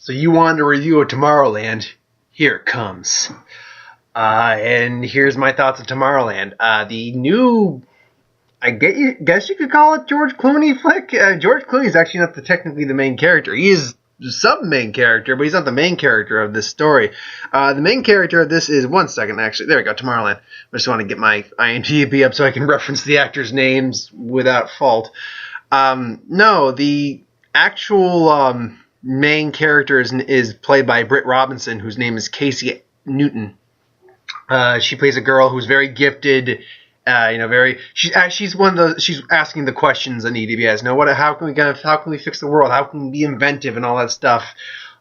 So you wanted a review of Tomorrowland? Here it comes. And here's my thoughts on Tomorrowland. The new, guess you could call it George Clooney flick. George Clooney is actually not technically the main character. He is the sub-main character, but he's not the main character of this story. The main character of this is, one second actually, there we go, Tomorrowland. I just want to get my IMDb up so I can reference the actors' names without fault. No, the actual main character is played by Britt Robinson, whose name is Casey Newton. She plays a girl who's very gifted. She's one of those. She's asking the questions that need to be asked. How can we fix the world? How can we be inventive and all that stuff?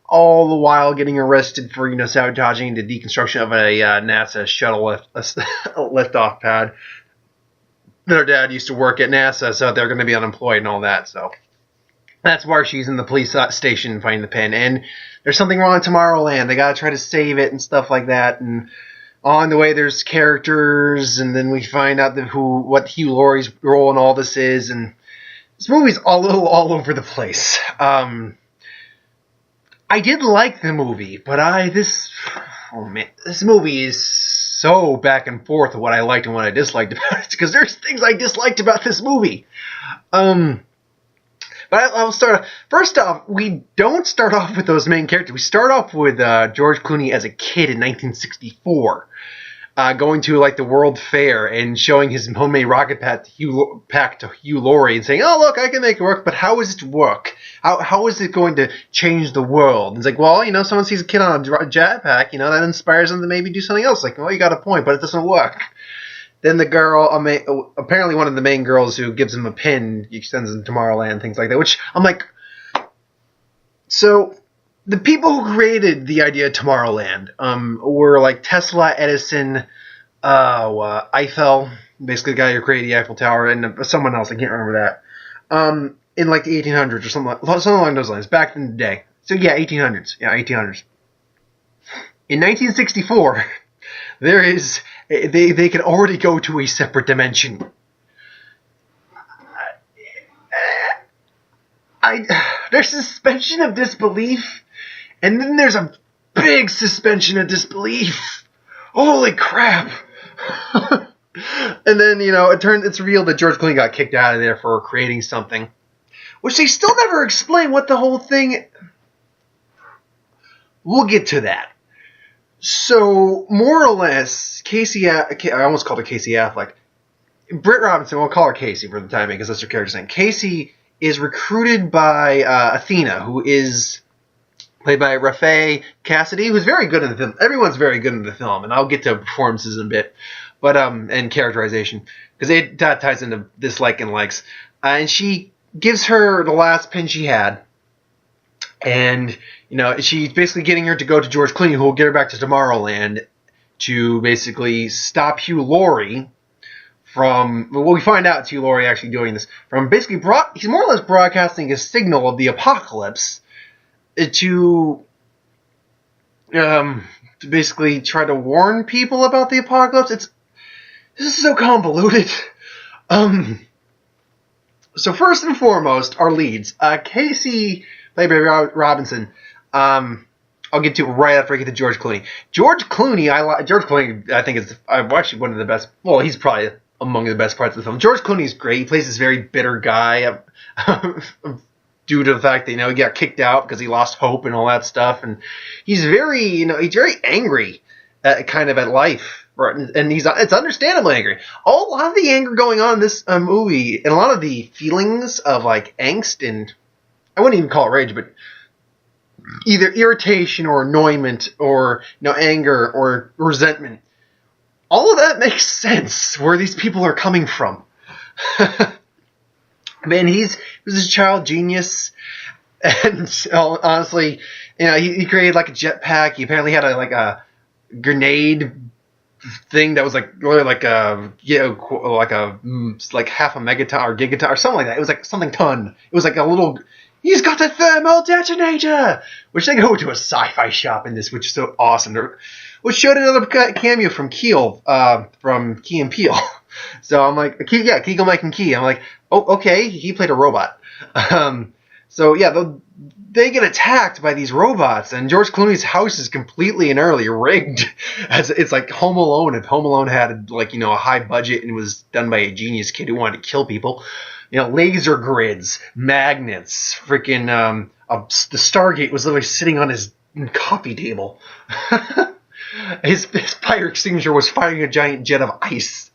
All the while getting arrested for sabotaging the deconstruction of a NASA shuttle liftoff pad. Their dad used to work at NASA, so they're going to be unemployed and all that. So that's why she's in the police station finding the pen. And there's something wrong in Tomorrowland. They got to try to save it and stuff like that. And on the way, there's characters, and then we find out what Hugh Laurie's role in all this is. And this movie's all over the place. I did like the movie, but this movie is so back and forth of what I liked and what I disliked about it, because there's things I disliked about this movie. But I'll start off. First off, we don't start off with those main characters. We start off with George Clooney as a kid in 1964, going to the World Fair and showing his homemade rocket pack to Hugh Laurie and saying, "Oh, look, I can make it work, but how is it to work? How is it going to change the world?" And it's well, someone sees a kid on a jetpack, that inspires them to maybe do something else. You got a point, but it doesn't work. Then the girl, apparently one of the main girls who gives him a pin, he sends him to Tomorrowland, things like that, which I'm like, so the people who created the idea of Tomorrowland were Tesla, Edison, Eiffel, basically the guy who created the Eiffel Tower, and someone else, I can't remember that, in the 1800s or something along those lines, back in the day. So yeah, 1800s. In 1964, they can already go to a separate dimension. There's suspension of disbelief, and then there's a big suspension of disbelief. Holy crap! And then it's revealed that George Clooney got kicked out of there for creating something, which they still never explain what the whole thing. We'll get to that. So, more or less, I almost called her Casey Affleck. Britt Robinson, we'll call her Casey for the time being, because that's her character's name. Casey is recruited by Athena, who is played by Rafe Cassidy, who's very good in the film. Everyone's very good in the film, and I'll get to performances in a bit, but and characterization, because that ties into dislike and likes. And she gives her the last pin she had, and she's basically getting her to go to George Clooney, who will get her back to Tomorrowland to basically stop Hugh Laurie from. Well, we find out it's Hugh Laurie actually doing this from basically he's more or less broadcasting a signal of the apocalypse to basically try to warn people about the apocalypse. This is so convoluted. So first and foremost, our leads, Casey, played by Robinson. I'll get to it right after I get to George Clooney. George Clooney, I think is actually one of the best. Well, he's probably among the best parts of the film. George Clooney is great. He plays this very bitter guy due to the fact that he got kicked out because he lost hope and all that stuff, and he's very he's very angry at life, and it's understandably angry. A lot of the anger going on in this movie, and a lot of the feelings of angst and I wouldn't even call it rage, but either irritation or annoyment or anger or resentment. All of that makes sense where these people are coming from. Man, he was a child genius, and honestly, he created a jetpack. He apparently had a grenade thing that was really like half a megaton or gigaton or something like that. It was something ton. It was a little. He's got a thermal detonator! Which they go to a sci-fi shop in this, which is so awesome. Which showed another cameo from Keel, from Key and Peele. So I'm like, Keegan Mike and Key. I'm like, oh, okay, he played a robot. So yeah, they get attacked by these robots, and George Clooney's house is completely and utterly rigged. It's like Home Alone. If Home Alone had like a high budget and was done by a genius kid who wanted to kill people, laser grids, magnets, freaking the Stargate was literally sitting on his coffee table. His fire extinguisher was firing a giant jet of ice.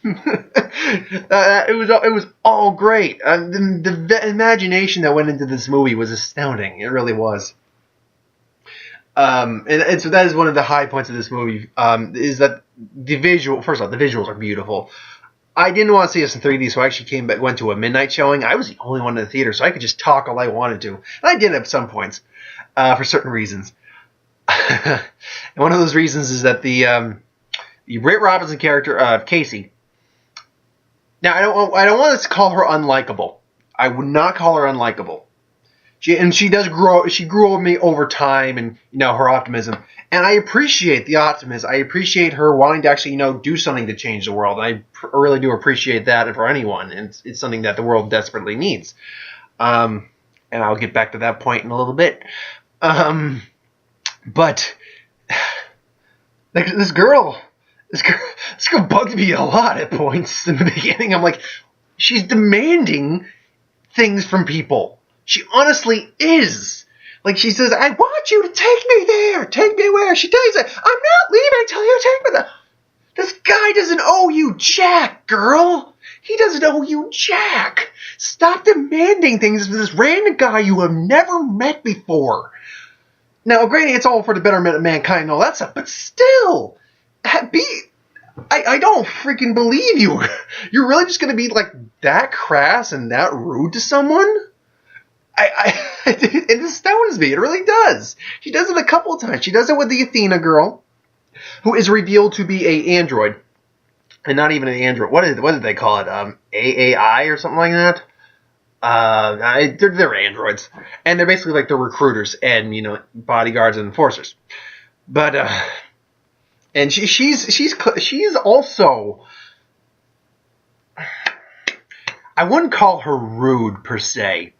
It was all great. The imagination that went into this movie was astounding. It really was. And so that is one of the high points of this movie. Is that the visual? First off, the visuals are beautiful. I didn't want to see this in 3D, so I actually went to a midnight showing. I was the only one in the theater, so I could just talk all I wanted to. And I did at some points, for certain reasons. And one of those reasons is that the Britt Robinson character, Casey. Now, I don't want to call her unlikable. I would not call her unlikable. She does grow. She grew on me over time, and her optimism. And I appreciate the optimism. I appreciate her wanting to actually do something to change the world. I really do appreciate that for anyone, and it's something that the world desperately needs. And I'll get back to that point in a little bit. But like this girl bugged me a lot at points in the beginning. I'm like, she's demanding things from people. She honestly is. Like, she says, I want you to take me there. Take me where? She tells you, I'm not leaving until you take me there. This guy doesn't owe you jack, girl. He doesn't owe you jack. Stop demanding things from this random guy you have never met before. Now, granted, it's all for the betterment of mankind and all that stuff, but still, I don't freaking believe you. You're really just going to be like that crass and that rude to someone? It astounds me. It really does. She does it a couple of times. She does it with the Athena girl, who is revealed to be a android, and not even an android. What did they call it? AAI or something like that. They're androids, and they're basically like the recruiters and bodyguards and enforcers. But and she's also, I wouldn't call her rude per se.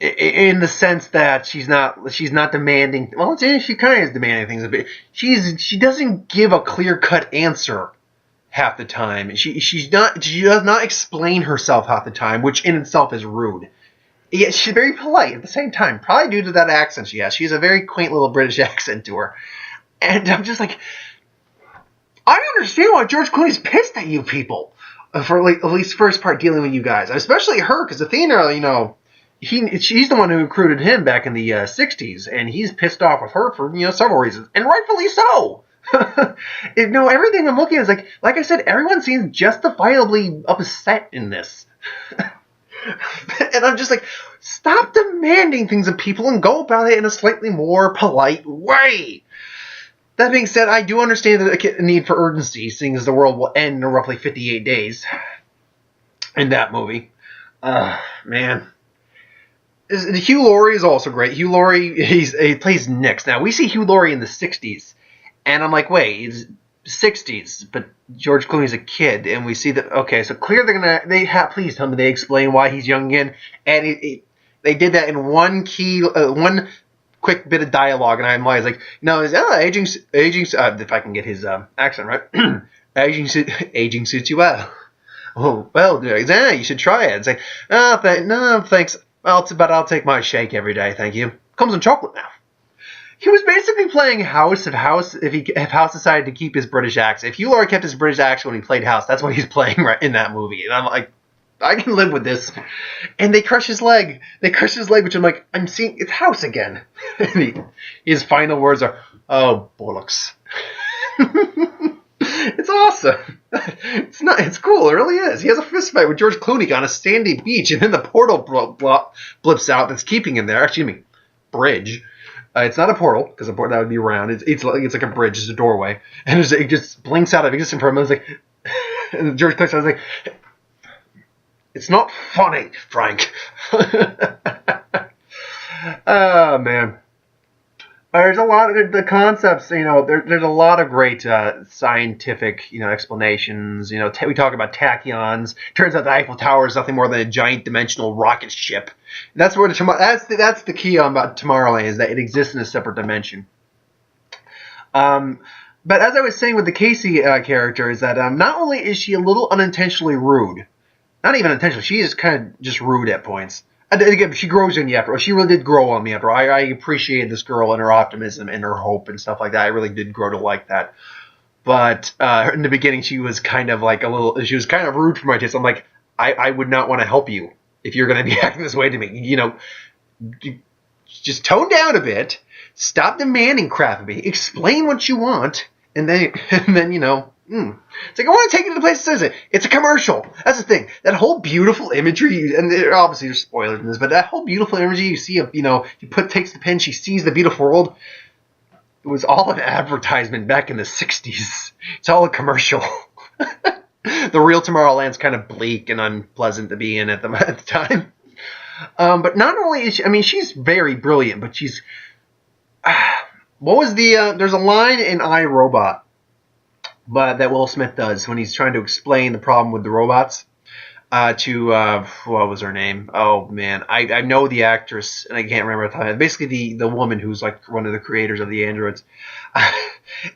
In the sense that she's not demanding. Well, she kind of is demanding things a bit. She doesn't give a clear-cut answer half the time. She does not explain herself half the time, which in itself is rude. Yet she's very polite at the same time, probably due to that accent she has. She has a very quaint little British accent to her, and I'm just like, I understand why George Clooney's pissed at you people for at least first part dealing with you guys, especially her, because Athena, she's the one who recruited him back in the 60s, and he's pissed off with her for several reasons, and rightfully so. Everything I'm looking at is like I said, everyone seems justifiably upset in this. And I'm just like, stop demanding things of people and go about it in a slightly more polite way. That being said, I do understand the need for urgency, seeing as the world will end in roughly 58 days in that movie. Man. Hugh Laurie is also great. Hugh Laurie, he plays Nix. Now, we see Hugh Laurie in the 60s, and I'm like, wait, it's 60s, but George Clooney's a kid, and we see that, okay, so clearly please tell me they explain why he's young again, and they did that in one quick bit of dialogue, and I'm like, no, aging, if I can get his accent right, aging suits you well. Oh, well, yeah, you should try it. It's like, no, thanks. I'll take my shake every day, thank you. Comes in chocolate now. He was basically playing House if House decided to keep his British accent. If Hugh Laurie kept his British accent when he played House, that's what he's playing right in that movie. And I'm like, I can live with this. And they crush his leg. Which I'm like, I'm seeing it's House again. And his final words are, oh, bollocks. It's awesome. It's cool. It really is. He has a fist fight with George Clooney on a sandy beach, and then the portal blips out that's keeping him there. Excuse me, bridge. It's not a portal because that would be round. It's like a bridge. It's a doorway, and it just blinks out of existence for him. I was like, and George Clooney was like, it's not funny, Frank. Oh man. There's a lot of the concepts, there's a lot of great scientific, explanations. We talk about tachyons. Turns out the Eiffel Tower is nothing more than a giant dimensional rocket ship. That's where that's the key on about Tomorrowland, is that it exists in a separate dimension. But as I was saying with the Casey character, is that not only is she a little unintentionally rude, not even intentionally, she is kind of just rude at points. And again, she grows in you after. She really did grow on me after. I appreciated this girl and her optimism and her hope and stuff like that. I really did grow to like that. But in the beginning, she was kind of like she was kind of rude for my taste. I'm like, I would not want to help you if you're going to be acting this way to me. Just tone down a bit. Stop demanding crap of me. Explain what you want, and then It's like, I want to take you to the place that says it. It's a commercial. That's the thing. That whole beautiful imagery, and obviously there's spoilers in this, but that whole beautiful imagery you see of, takes the pen, she sees the beautiful world. It was all an advertisement back in the 60s. It's all a commercial. The real Tomorrowland's kind of bleak and unpleasant to be in at the time. But not only is she's very brilliant, but she's... what was there's a line in I, Robot that Will Smith does when he's trying to explain the problem with the robots to what was her name? Oh man, I know the actress and I can't remember the time. Basically, the woman who's like one of the creators of the androids,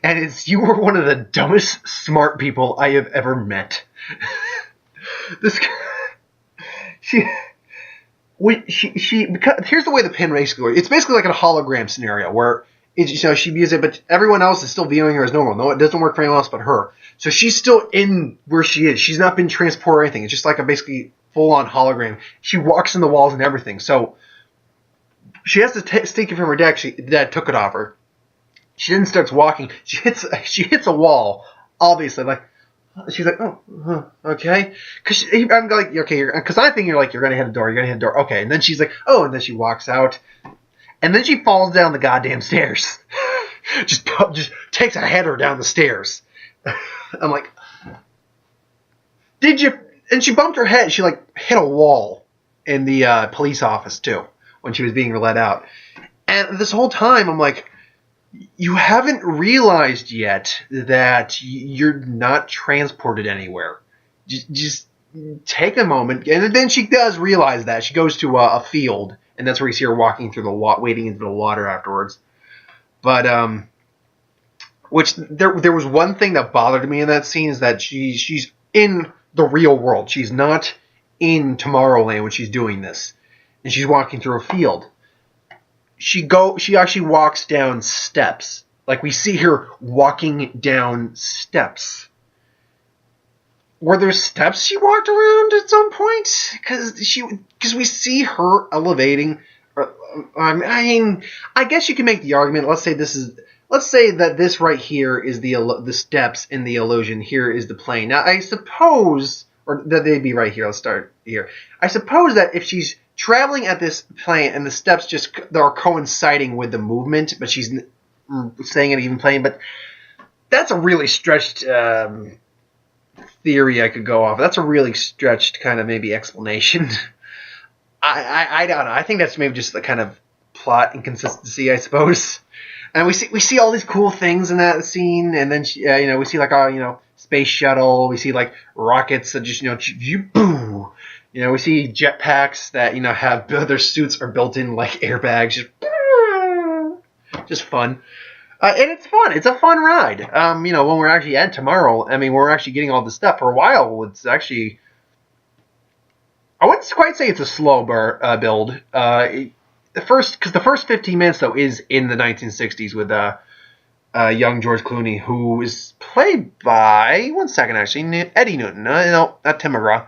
and it's, you were one of the dumbest smart people I have ever met. This because here's the way the pen race goes. It's basically like a hologram scenario where she views it, but everyone else is still viewing her as normal. No, it doesn't work for anyone else but her. So she's still in where she is. She's not been transported or anything. It's just like a basically full-on hologram. She walks in the walls and everything. So she has to take it from her dad. Dad took it off her. She then starts walking. She hits a wall. Obviously, she's like, oh, okay. Because I'm like, okay, because I think you're gonna hit the door. You're gonna hit the door. Okay, and then she's like, oh, and then she walks out. And then she falls down the goddamn stairs. just takes a header down the stairs. I'm like, did you? And she bumped her head. She hit a wall in the police office too when she was being let out. And this whole time, I'm like, you haven't realized yet that you're not transported anywhere. Just take a moment. And then she does realize that. She goes to a field. And that's where you see her walking through wading into the water afterwards. But which there was one thing that bothered me in that scene, is that she's in the real world. She's not in Tomorrowland when she's doing this, and she's walking through a field. She actually walks down steps. Like, we see her walking down steps. Were there steps she walked around at some point? Because we see her elevating. I guess you can make the argument. Let's say that this right here is the steps in the illusion. Here is the plane. Now, I suppose, or that they'd be right here. Let's start here. I suppose that if she's traveling at this plane and the steps are coinciding with the movement, but she's staying at an even plane. But that's a really stretched theory I could go off. That's a really stretched kind of maybe explanation. I don't know. I think that's maybe just the kind of plot inconsistency, I suppose. And we see all these cool things in that scene, and then we see space shuttle. We see rockets that just boom. We see jetpacks that have their suits are built in airbags. Just fun. And it's fun. It's a fun ride. When we're actually at Tomorrow, we're actually getting all this stuff. For a while, it's actually... I wouldn't quite say it's a slow build. Because the first 15 minutes, though, is in the 1960s with young George Clooney, who is played by... One second, actually. Eddie Newton. No, not Tim McGraw.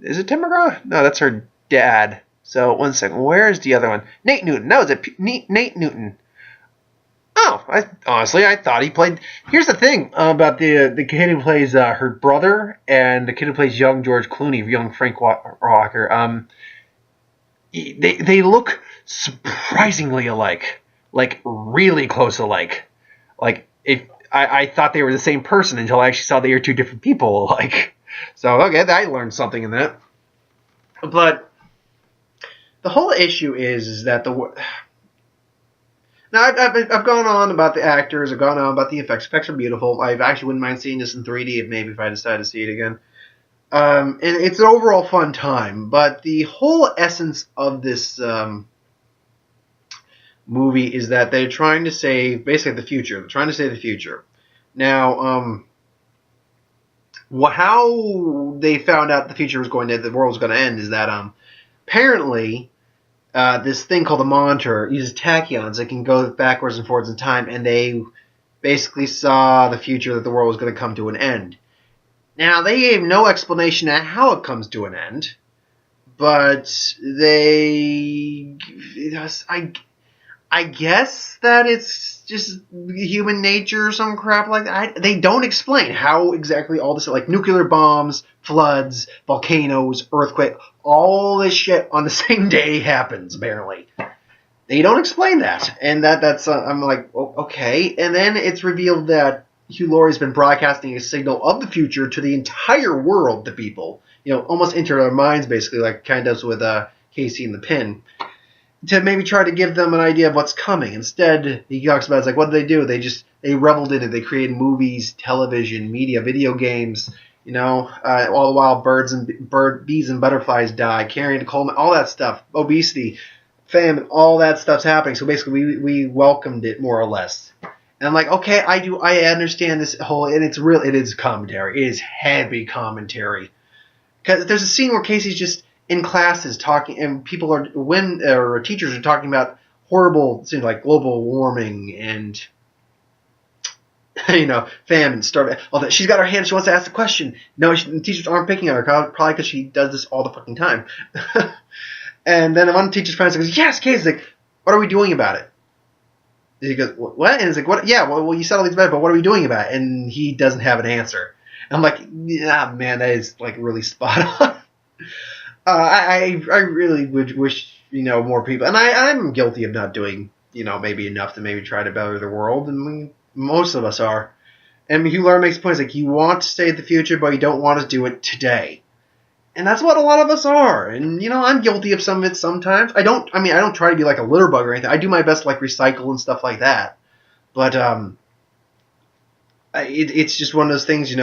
Is it Tim McGraw? No, that's her dad. So, one second. Where's the other one? Nate Newton. No, it's Nate Newton. Oh, I thought he played... Here's the thing about the kid who plays her brother and the kid who plays young George Clooney, young Frank Walker. They look surprisingly alike. Really close alike. If I thought they were the same person until I actually saw they were two different people alike. So, okay, I learned something in that. But the whole issue is that Now, I've gone on about the actors. I've gone on about the effects. Effects are beautiful. I actually wouldn't mind seeing this in 3D if I decide to see it again. And it's an overall fun time. But the whole essence of this movie is that they're trying to save basically the future. They're trying to save the future. Now, how they found out the future was the world was going to end is that apparently this thing called a monitor uses tachyons that can go backwards and forwards in time, and they basically saw the future that the world was going to come to an end. Now, they gave no explanation on how it comes to an end, but I guess that it's just human nature or some crap like that. They don't explain how exactly all this, like nuclear bombs, floods, volcanoes, earthquake, all this shit on the same day happens, apparently. They don't explain that. And that's I'm like, oh, okay. And then it's revealed that Hugh Laurie's been broadcasting a signal of the future to the entire world to people. Almost into their minds, basically, like kind of does with Casey and the Pin, to maybe try to give them an idea of what's coming. Instead, he talks about, it's like, what do? They reveled in it. They created movies, television, media, video games, all the while bees and butterflies die, carrying Coleman, all that stuff, obesity, famine, all that stuff's happening. So basically, we welcomed it more or less. And I'm like, okay, I understand this whole, and it is commentary. It is heavy commentary. Because there's a scene where Casey's just in classes talking, and teachers are talking about horrible things like global warming and famine, starving, all that. She's got her hand. She wants to ask the question. No, the teachers aren't picking on her, probably because she does this all the fucking time. And then one of the teacher's friends goes, "Yes, Casey's like, what are we doing about it?" And he goes, "What?" And he's like, "What? Yeah, well, you said all these about it, but what are we doing about it?" And he doesn't have an answer. And I'm like, yeah, man, that is like really spot on. I really would wish, more people, and I'm guilty of not doing, maybe enough to maybe try to better the world, and most of us are. And Hugh Laurie makes points like, you want to save the future, but you don't want to do it today. And that's what a lot of us are. And, I'm guilty of some of it sometimes. I don't try to be like a litter bug or anything. I do my best to like recycle and stuff like that. But, it's just one of those things,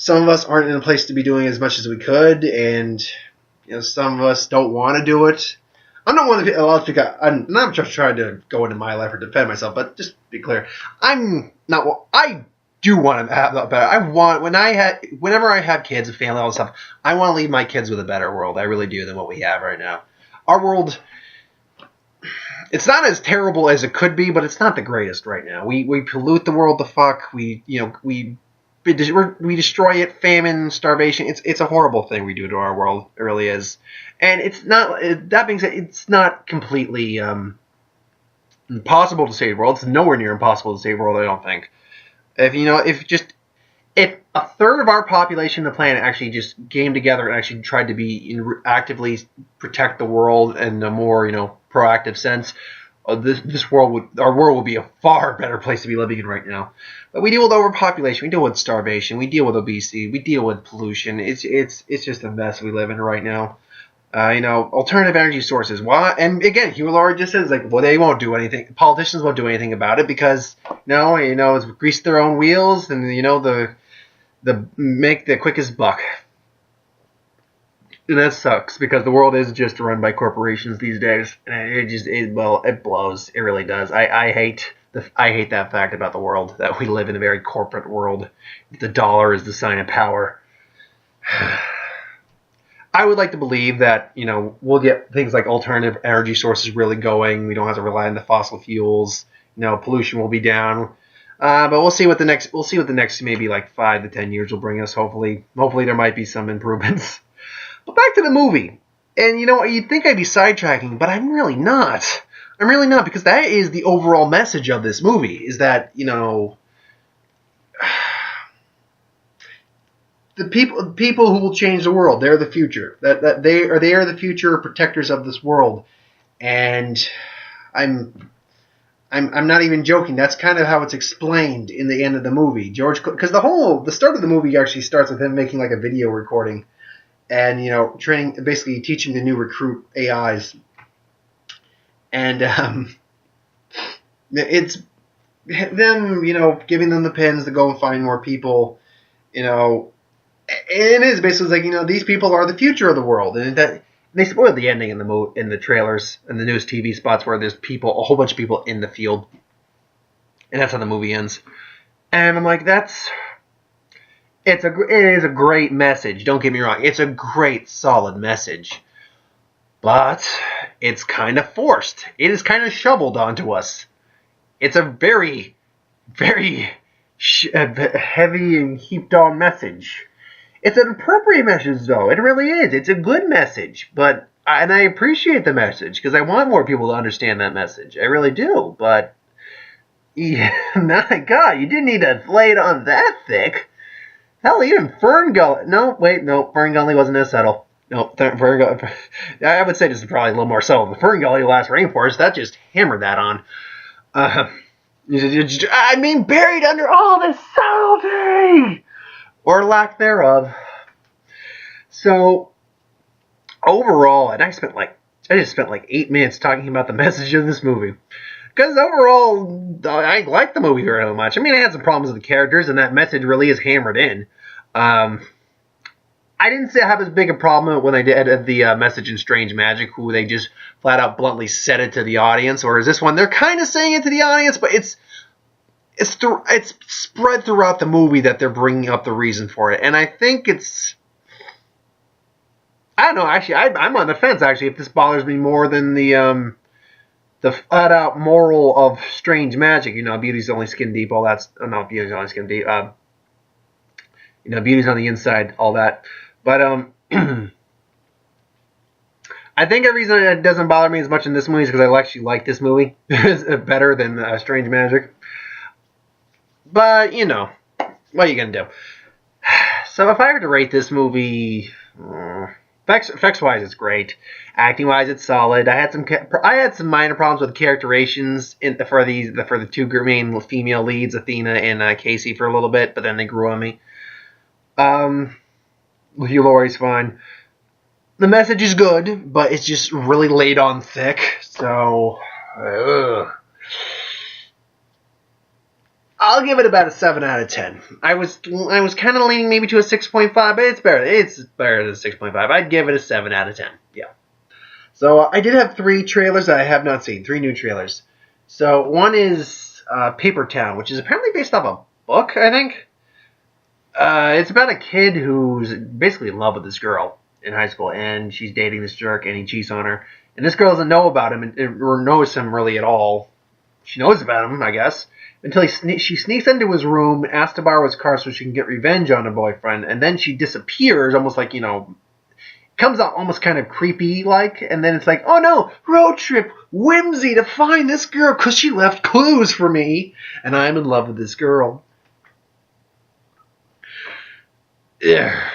some of us aren't in a place to be doing as much as we could, and some of us don't want to do it. I'm not one of the a lot of people. I'm not just trying to go into my life or defend myself, but just to be clear, I'm not. I do want to have that better. Whenever I have kids and family, all this stuff, I want to leave my kids with a better world. I really do than what we have right now. Our world, it's not as terrible as it could be, but it's not the greatest right now. We pollute the world to fuck. We destroy it, famine, starvation. It's a horrible thing we do to our world. It really is. And it's not, that being said, it's not completely impossible to save the world. It's nowhere near impossible to save the world, I don't think. If a third of our population of the planet actually just came together and actually tried to actively protect the world in a more, proactive sense, our world would be a far better place to be living in right now. But we deal with overpopulation, we deal with starvation, we deal with obesity, we deal with pollution. It's just a mess we live in right now. Alternative energy sources. Why? And again, Hugh Laurie just says they won't do anything. Politicians won't do anything about it because it's grease their own wheels and the make the quickest buck. And that sucks because the world is just run by corporations these days, and it blows. It really does. I hate that fact about the world, that we live in a very corporate world. The dollar is the sign of power. I would like to believe that we'll get things like alternative energy sources really going. We don't have to rely on the fossil fuels. Pollution will be down. But we'll see what the next maybe like 5 to 10 years will bring us. Hopefully there might be some improvements. But back to the movie. And you'd think I'd be sidetracking, but I'm really not. I'm really not, because that is the overall message of this movie, is that, the people who will change the world, they're the future. That they are the future protectors of this world. And I'm not even joking. That's kind of how it's explained in the end of the movie. Because the start of the movie actually starts with him making like a video recording, and training, basically teaching the new recruit AIs. And It's them, giving them the pins to go and find more people, it is basically like, these people are the future of the world, and that they spoiled the ending in the trailers and the newest TV spots where there's a whole bunch of people in the field, and that's how the movie ends. And I'm like, it is a great message. Don't get me wrong, it's a great, solid message, but it's kind of forced. It is kind of shoveled onto us. It's a very, very heavy and heaped on message. It's an appropriate message, though. It really is. It's a good message, and I appreciate the message because I want more people to understand that message. I really do. But yeah, my God, you didn't need to lay it on that thick. Hell, even Fern Gully. No, Fern Gully wasn't as subtle. No, Fern Gully. I would say this is probably a little more subtle. The Fern Gully Last Rainforest, that just hammered that on. Buried under all this subtlety! Or lack thereof. So, overall, and I just spent like 8 minutes talking about the message of this movie. Because overall, I liked the movie very much. I had some problems with the characters, and that message really is hammered in. I didn't have as big a problem when they did the message in Strange Magic, who they just flat out bluntly said it to the audience. Or is this one, they're kind of saying it to the audience, but it's spread throughout the movie that they're bringing up the reason for it. And I think I don't know, actually, I'm on the fence, actually, if this bothers me more than the flat-out moral of Strange Magic. Beauty's only skin deep, all that's... No, beauty's only skin deep. Beauty's on the inside, all that. But, I think the reason it doesn't bother me as much in this movie is because I actually like this movie better than Strange Magic. But, what are you going to do? So if I were to rate this movie, effects-wise, it's great. Acting-wise, it's solid. I had some minor problems with the characterizations for the two main female leads, Athena and Casey, for a little bit, but then they grew on me. Hugh Laurie's fine. The message is good, but it's just really laid on thick. So, I'll give it about a 7 out of 10. I was kind of leaning maybe to a 6.5, but it's better. It's better than 6.5. I'd give it a 7 out of 10. Yeah. So I did have 3 trailers that I have not seen. 3 new trailers. So one is Paper Town, which is apparently based off a book, I think. It's about a kid who's basically in love with this girl in high school, and she's dating this jerk, and he cheats on her. And this girl doesn't know about him or knows him really at all. She knows about him, I guess, until she sneaks into his room, asks to borrow his car so she can get revenge on her boyfriend, and then she disappears, almost like, comes out almost kind of creepy-like, and then it's like, oh no, road trip, whimsy to find this girl because she left clues for me, and I'm in love with this girl. Yeah.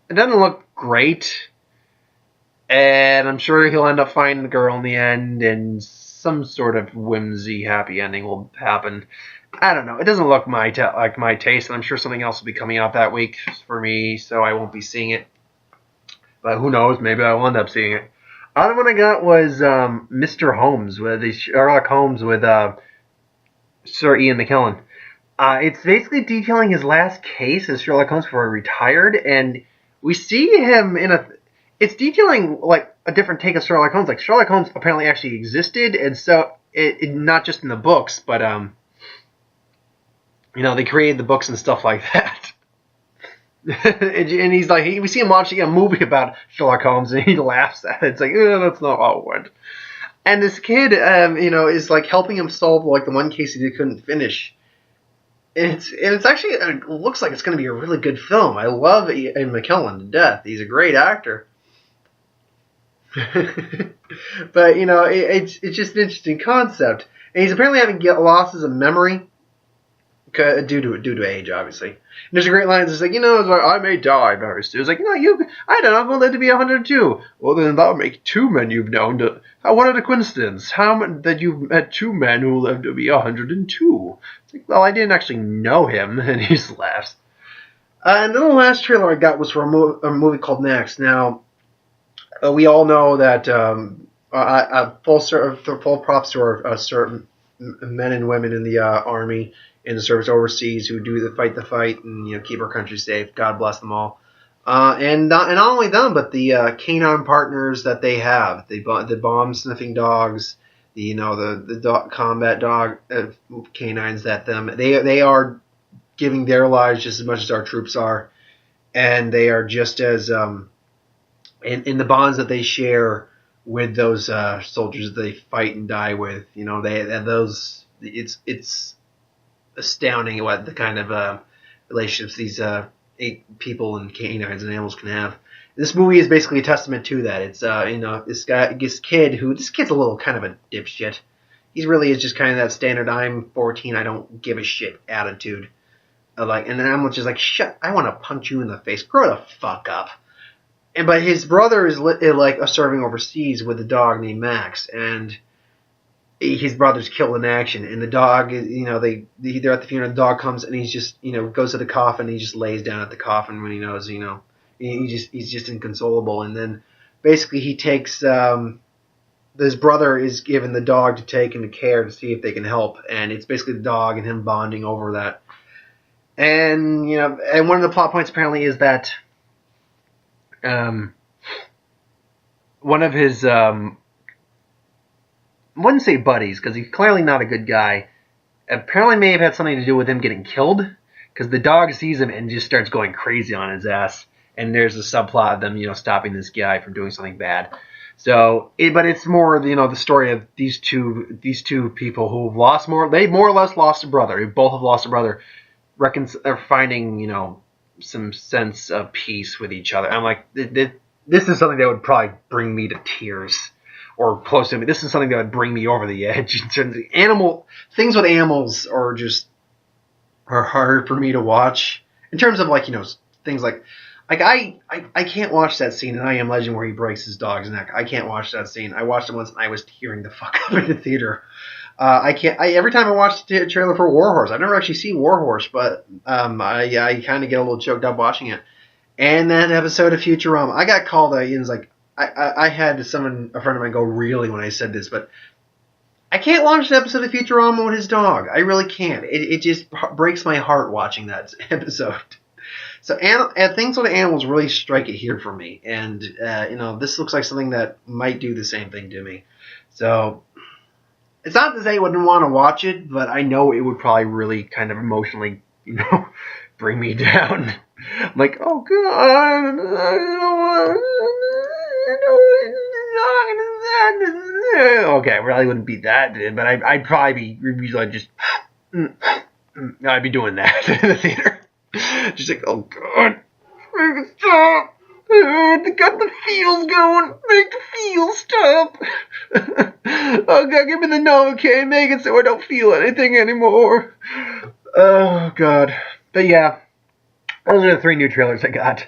It doesn't look great, and I'm sure he'll end up finding the girl in the end, and some sort of whimsy happy ending will happen. I don't know. It doesn't look like my taste, and I'm sure something else will be coming out that week for me, so I won't be seeing it. But who knows? Maybe I will end up seeing it. Other one I got was Mr. Holmes, with Sherlock Holmes with Sir Ian McKellen. It's basically detailing his last case as Sherlock Holmes before he retired, and we see him it's detailing like a different take of Sherlock Holmes. Like Sherlock Holmes apparently actually existed, and so it not just in the books, but they created the books and stuff like that. And he's like, we see him watching a movie about Sherlock Holmes, and he laughs at it. It's like, that's not how it went. And this kid, is like helping him solve like the one case he couldn't finish. It's actually, it looks like it's going to be a really good film. I love Ian McKellen to death. He's a great actor. But, it's just an interesting concept. And he's apparently having losses of memory due to age, obviously. And there's a great line that's like, I may die very soon. It's like, I don't know, I'm going to live to be 102. Well, then that'll make 2 men you've known to... What a coincidence. That you've met 2 men who live to be 102. It's like, well, I didn't actually know him. And he just laughs. And then the last trailer I got was for a movie called Next. Now, we all know that full props to our certain men and women in the army in the service overseas who do the fight and keep our country safe. God bless them all. And not only them, but the canine partners that they have, the bomb sniffing dogs, the combat dog canines that they are giving their lives just as much as our troops are, and they are just as in the bonds that they share with those soldiers that they fight and die with. It's astounding what the kind of relationships these 8 people and canines and animals can have. This movie is basically a testament to that. It's this kid's a little kind of a dipshit. He really is just kind of that standard I'm 14, I don't give a shit attitude. And then I'm just like, shut, I want to punch you in the face. Grow the fuck up. But his brother is serving overseas with a dog named Max, and his brother's killed in action. And the dog, they're at the funeral. The dog comes and he's just, goes to the coffin. And he just lays down at the coffin when he knows, he's just inconsolable. And then basically he takes his brother is given the dog to take into care to see if they can help, and it's basically the dog and him bonding over that. And and one of the plot points apparently is that one of his I wouldn't say buddies, because he's clearly not a good guy, apparently may have had something to do with him getting killed, because the dog sees him and just starts going crazy on his ass, and there's a subplot of them stopping this guy from doing something bad. So, but it's more the story of these two people who have they more or less lost a brother. Who both have lost a brother, are finding some sense of peace with each other. I'm like, this is something that would probably bring me to tears, or close to me. This is something that would bring me over the edge. Things with animals are hard for me to watch. In terms of things like I can't watch that scene in I Am Legend where he breaks his dog's neck. I can't watch that scene. I watched it once and I was tearing the fuck up in the theater. Every time I watch the trailer for Warhorse, I've never actually seen Warhorse, but I kind of get a little choked up watching it. And that episode of Futurama, I got called out. Ian's like, I had a friend of mine go, really, when I said this, but I can't watch the episode of Futurama with his dog. I really can't. It just breaks my heart watching that episode. So things with animals really strike it here for me, and this looks like something that might do the same thing to me. So it's not to say I wouldn't want to watch it, but I know it would probably really kind of emotionally, bring me down. I'm like, oh god, okay, I really wouldn't be that, but I'd probably be like just, I'd be doing that in the theater. Just like, oh god, make it stop. Got the feels going. Make the feels stop. Oh god, give me the Novocaine. Make it so I don't feel anything anymore. Oh god. But yeah, those are the 3 new trailers I got.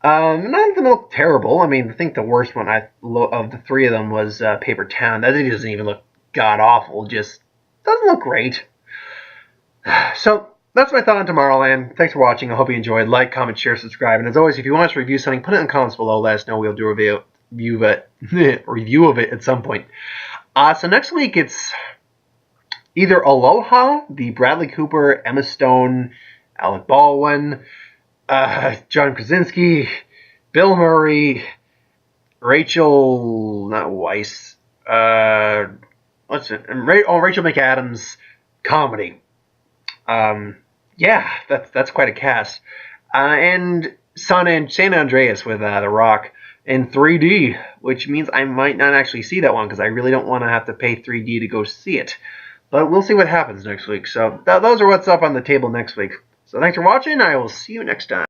None of them look terrible. I mean, I think the worst one of the 3 of them was Paper Town. That thing doesn't even look god awful. Just doesn't look great. So that's my thought on Tomorrowland. Thanks for watching. I hope you enjoyed. Like, comment, share, subscribe. And as always, if you want us to review something, put it in the comments below. Let us know. We'll do a review of it at some point. So next week, it's either Aloha, the Bradley Cooper, Emma Stone, Alec Baldwin, John Krasinski, Bill Murray, Rachel, not Weisz, Rachel McAdams comedy. Yeah, that's quite a cast. And San Andreas with The Rock in 3D, which means I might not actually see that one because I really don't want to have to pay 3D to go see it. But we'll see what happens next week. So those are what's up on the table next week. So thanks for watching. I will see you next time.